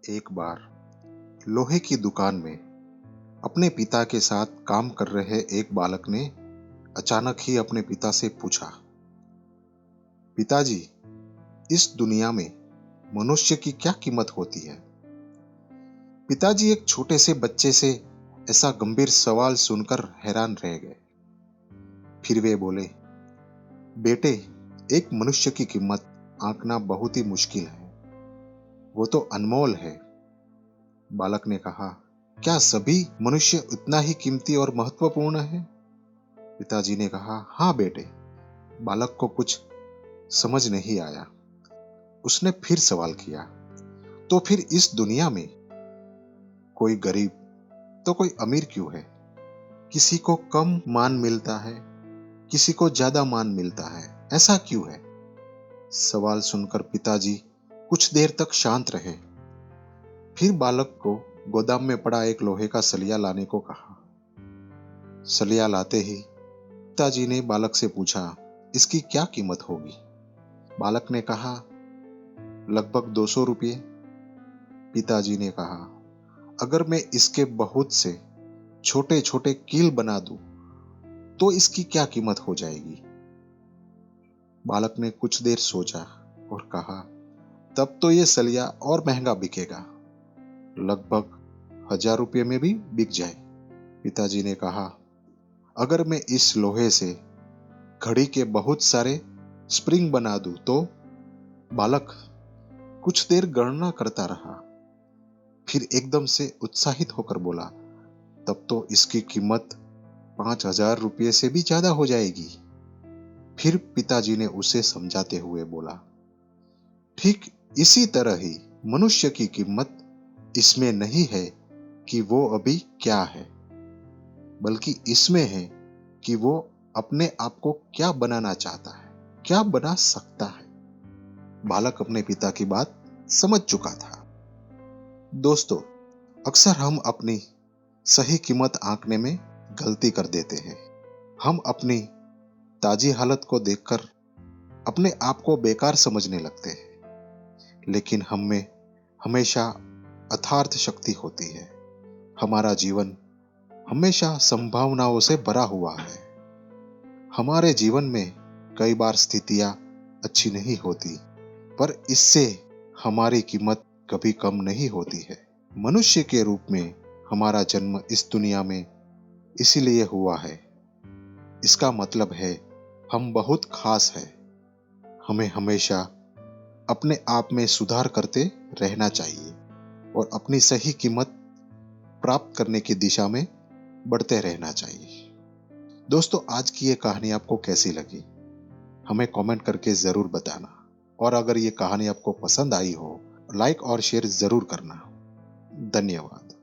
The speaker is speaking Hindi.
एक बार लोहे की दुकान में अपने पिता के साथ काम कर रहे एक बालक ने अचानक ही अपने पिता से पूछा, पिताजी, इस दुनिया में मनुष्य की क्या कीमत होती है? पिताजी एक छोटे से बच्चे से ऐसा गंभीर सवाल सुनकर हैरान रह गए। फिर वे बोले, बेटे, एक मनुष्य की कीमत आंकना बहुत ही मुश्किल है। वो तो अनमोल है। बालक ने कहा, क्या सभी मनुष्य उतना ही कीमती और महत्वपूर्ण है? पिताजी ने कहा, हाँ बेटे। बालक को कुछ समझ नहीं आया। उसने फिर सवाल किया, तो फिर इस दुनिया में कोई गरीब तो कोई अमीर क्यों है? किसी को कम मान मिलता है, किसी को ज्यादा मान मिलता है, ऐसा क्यों है? सवाल सुनकर पिताजी कुछ देर तक शांत रहे। फिर बालक को गोदाम में पड़ा एक लोहे का सलिया लाने को कहा। सलिया लाते ही पिताजी ने बालक से पूछा, इसकी क्या कीमत होगी? बालक ने कहा, लगभग 200 रुपये। पिताजी ने कहा, अगर मैं इसके बहुत से छोटे छोटे कील बना दूं, तो इसकी क्या कीमत हो जाएगी? बालक ने कुछ देर सोचा और कहा, तब तो ये सलिया और महंगा बिकेगा, लगभग 1000 रुपये में भी बिक जाए। पिताजी ने कहा, अगर मैं इस लोहे से घड़ी के बहुत सारे स्प्रिंग बना दूं तो? बालक कुछ देर गणना करता रहा, फिर एकदम से उत्साहित होकर बोला, तब तो इसकी कीमत 5000 रुपये से भी ज्यादा हो जाएगी। फिर पिताजी ने उसे समझाते हुए बोला, ठीक इसी तरह ही मनुष्य की कीमत इसमें नहीं है कि वो अभी क्या है, बल्कि इसमें है कि वो अपने आप को क्या बनाना चाहता है, क्या बना सकता है। बालक अपने पिता की बात समझ चुका था। दोस्तों, अक्सर हम अपनी सही कीमत आंकने में गलती कर देते हैं। हम अपनी ताजी हालत को देखकर अपने आप को बेकार समझने लगते हैं, लेकिन हम में हमेशा अथार्थ शक्ति होती है। हमारा जीवन हमेशा संभावनाओं से भरा हुआ है। हमारे जीवन में कई बार स्थितियां अच्छी नहीं होती, पर इससे हमारी कीमत कभी कम नहीं होती है। मनुष्य के रूप में हमारा जन्म इस दुनिया में इसीलिए हुआ है। इसका मतलब है हम बहुत खास हैं। हमें हमेशा अपने आप में सुधार करते रहना चाहिए और अपनी सही कीमत प्राप्त करने की दिशा में बढ़ते रहना चाहिए। दोस्तों, आज की ये कहानी आपको कैसी लगी, हमें कमेंट करके जरूर बताना। और अगर ये कहानी आपको पसंद आई हो, लाइक और शेयर जरूर करना। धन्यवाद।